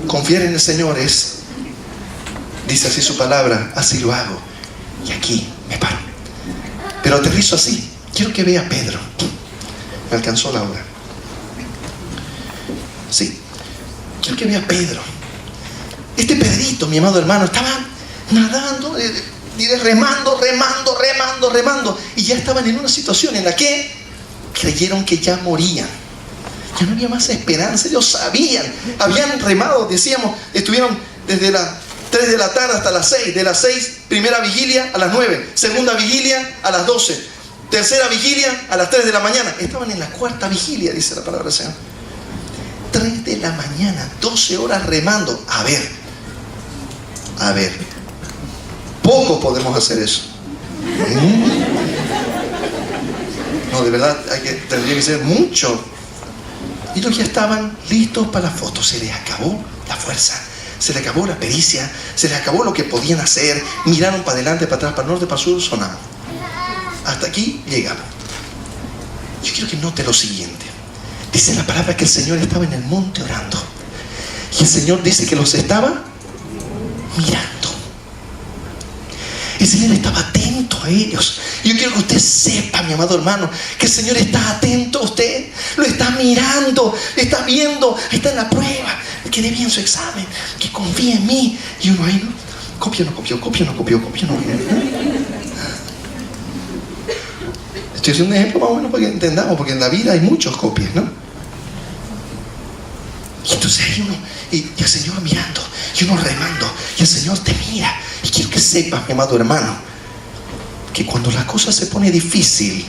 Confiar en el Señor es, dice así su palabra, así lo hago. Y aquí me paro. Pero aterrizo así. Quiero que vea a Pedro. Me alcanzó la hora. Sí. Quiero que vea a Pedro. Este Pedrito, mi amado hermano, estaba nadando, remando. Y ya estaban en una situación en la que creyeron que ya morían. Ya no había más esperanza. Ellos sabían, habían remado, decíamos, estuvieron desde las 3 de la tarde hasta las 6. De las 6, primera vigilia a las 9. Segunda vigilia a las 12. Tercera vigilia a las 3 de la mañana. Estaban en la cuarta vigilia, dice la palabra del Señor. 3 de la mañana, 12 horas remando. A ver, poco podemos hacer eso. No, de verdad, tendría que ser mucho. Y ellos ya estaban listos para la foto. Se les acabó la fuerza, se les acabó la pericia, se les acabó lo que podían hacer. Miraron para adelante, para atrás, para el norte, para el sur, sonaban. Hasta aquí llegaban. Yo quiero que note lo siguiente. Dice la palabra que el Señor estaba en el monte orando. Y el Señor dice que los estaba mirando. El Señor estaba atento a ellos. Y yo quiero que usted sepa, mi amado hermano, que el Señor está atento a usted. Lo está mirando, está viendo, está en la prueba. Que dé bien su examen, que confíe en mí. Y uno ahí, ¿no? Copio, no copió. Estoy haciendo un ejemplo más o menos para que entendamos, porque en la vida hay muchos copias, ¿no? Y entonces hay uno, y el Señor mirando, y uno remando, y el Señor te mira. Y quiero que sepas, mi amado hermano, que cuando la cosa se pone difícil,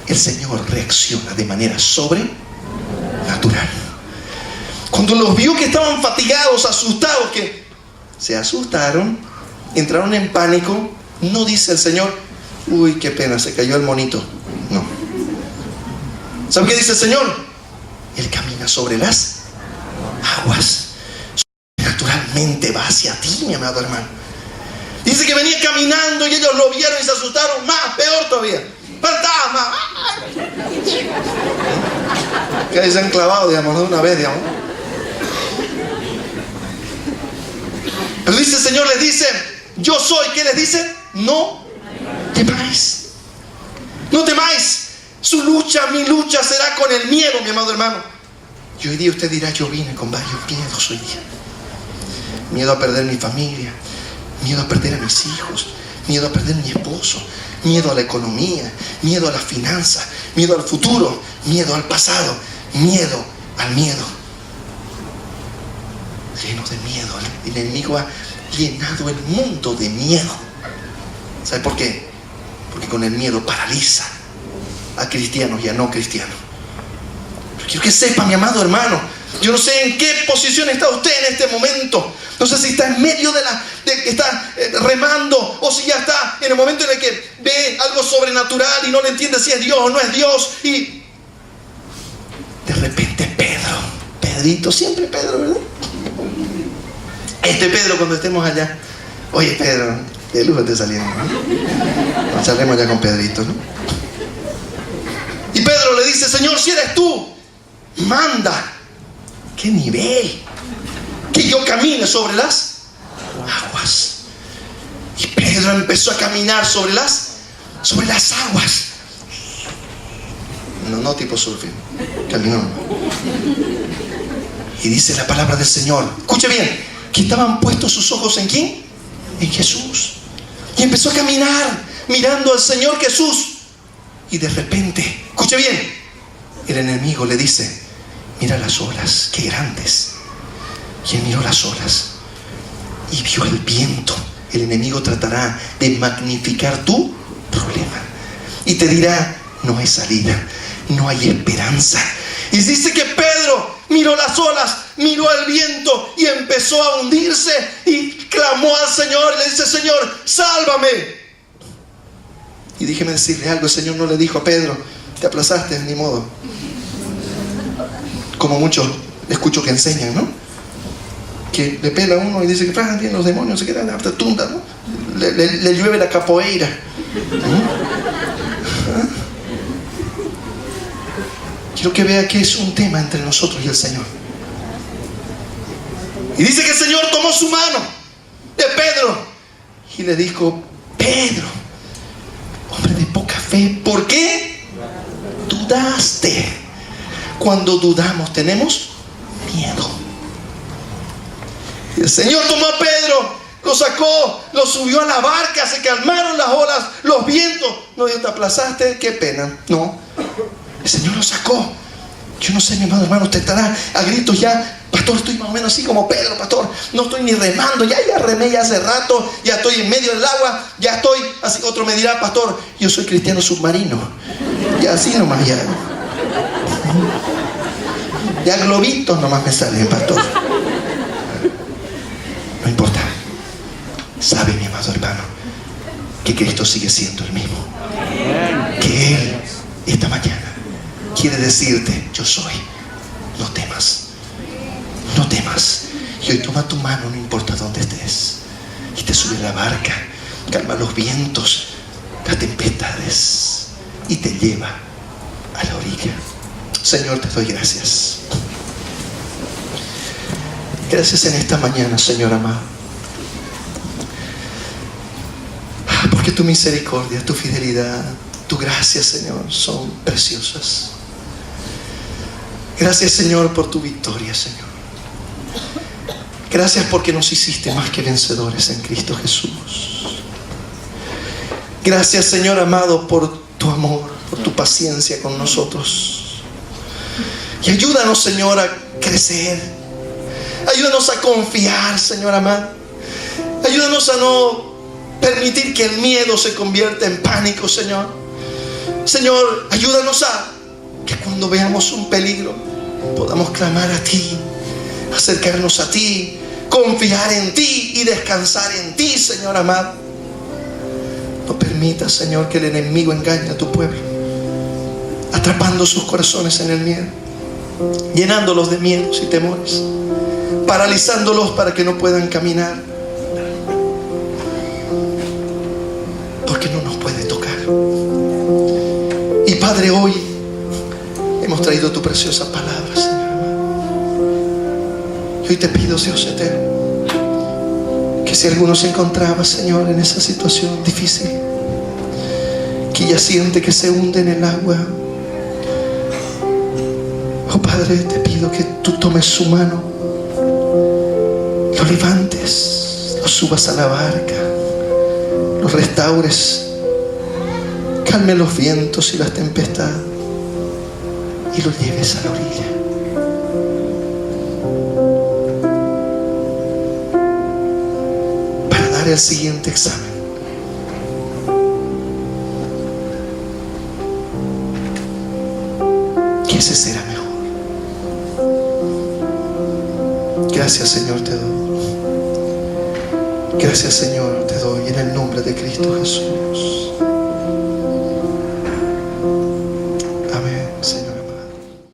el Señor reacciona de manera sobrenatural. Cuando los vio que estaban fatigados, asustados, que se asustaron, entraron en pánico, no dice el Señor, uy, qué pena, se cayó el monito. No. ¿Sabe qué dice el Señor? Él camina sobre las aguas. Naturalmente va hacia ti, mi amado hermano. Dice que venía caminando y ellos lo vieron y se asustaron más, peor todavía. ¡Fantasma! Que ahí se han clavado, digamos, de una vez, digamos. Pero dice el Señor, les dice, yo soy. ¿Qué les dice? No temáis. No temáis. Su lucha, mi lucha será con el miedo, mi amado hermano. Y hoy día usted dirá, yo vine con varios miedos hoy día. Miedo a perder mi familia, miedo a perder a mis hijos, miedo a perder a mi esposo, miedo a la economía, miedo a las finanzas, miedo al futuro, miedo al pasado, miedo al miedo. Lleno de miedo. El enemigo ha llenado el mundo de miedo. ¿Sabe por qué? Porque con el miedo paraliza a cristianos y a no cristianos. Pero quiero que sepa, mi amado hermano, yo no sé en qué posición está usted en este momento. No sé si está en medio de que está remando, o si ya está en el momento en el que ve algo sobrenatural y no le entiende si es Dios o no es Dios. Y de repente Pedrito, siempre Pedro, ¿verdad? Pedro, cuando estemos allá, oye Pedro, de lujo te saliendo, ¿no? Nos charlemos ya con Pedrito, ¿no? Y Pedro le dice, Señor, si eres tú, manda. ¿Qué nivel? Que yo camine sobre las aguas. Y Pedro empezó a caminar sobre las aguas. No tipo surfing. Caminó. Y dice la palabra del Señor, escuche bien, que estaban puestos sus ojos ¿en quién? En Jesús. Y empezó a caminar mirando al Señor Jesús. Y de repente, escuche bien, el enemigo le dice, mira las olas, qué grandes. Y él miró las olas y vio el viento. El enemigo tratará de magnificar tu problema y te dirá, no hay salida, no hay esperanza. Y dice que Pedro miró las olas, miró el viento y empezó a hundirse y clamó al Señor y le dice, Señor, sálvame. Y déjeme decirle algo, el Señor no le dijo a Pedro, te aplazaste, ni modo. Como muchos escucho que enseñan, ¿no? Que le pela a uno y dice que vienen los demonios, se quedan hasta tunda, ¿no? Le llueve la capoeira. Quiero que vea que es un tema entre nosotros y el Señor. Y dice que el Señor tomó su mano de Pedro y le dijo, Pedro, hombre de poca fe, ¿por qué dudaste? Cuando dudamos tenemos miedo. Y el Señor tomó a Pedro, lo sacó, lo subió a la barca, se calmaron las olas, los vientos. No dijo, te aplazaste, qué pena. No, el Señor lo sacó Yo no sé, mi amado hermano, usted estará a gritos ya. Pastor, estoy más o menos así como Pedro, pastor. No estoy ni remando, ya remé ya hace rato, ya estoy en medio del agua, ya estoy así. Otro me dirá, pastor, yo soy cristiano submarino. Ya así nomás ya. Ya globitos nomás me salen, pastor. No importa. Sabe, mi amado hermano, que Cristo sigue siendo el mismo. Que Él, esta mañana, quiere decirte, yo soy. No temas. No temas. Y hoy toma tu mano, no importa dónde estés, y te sube a la barca, calma los vientos, las tempestades, y te lleva a la orilla. Señor, te doy gracias. Gracias en esta mañana, Señor amado, porque tu misericordia, tu fidelidad, tu gracia, Señor, son preciosas. Gracias, Señor, por tu victoria, Señor. Gracias porque nos hiciste más que vencedores en Cristo Jesús. Gracias, Señor amado, por tu amor, por tu paciencia con nosotros. Y ayúdanos, Señor, a crecer. Ayúdanos a confiar, Señor amado. Ayúdanos a no permitir que el miedo se convierta en pánico, Señor. Señor, ayúdanos a que cuando veamos un peligro podamos clamar a ti, acercarnos a ti, confiar en ti y descansar en ti, Señor amado. No permitas, Señor, que el enemigo engañe a tu pueblo, atrapando sus corazones en el miedo, llenándolos de miedos y temores, paralizándolos para que no puedan caminar, porque no nos puede tocar. Y Padre, hoy hemos traído tu preciosa palabra, Señor. Y hoy te pido, Dios eterno, que si alguno se encontraba, Señor, en esa situación difícil, que ya siente que se hunde en el agua, oh Padre, te pido que tú tomes su mano, lo levantes, lo subas a la barca, lo restaures, calme los vientos y las tempestades y lo lleves a la orilla. Para dar el siguiente examen. Que ese será mejor. Gracias, Señor, te doy. Gracias, Señor, te doy en el nombre de Cristo Jesús.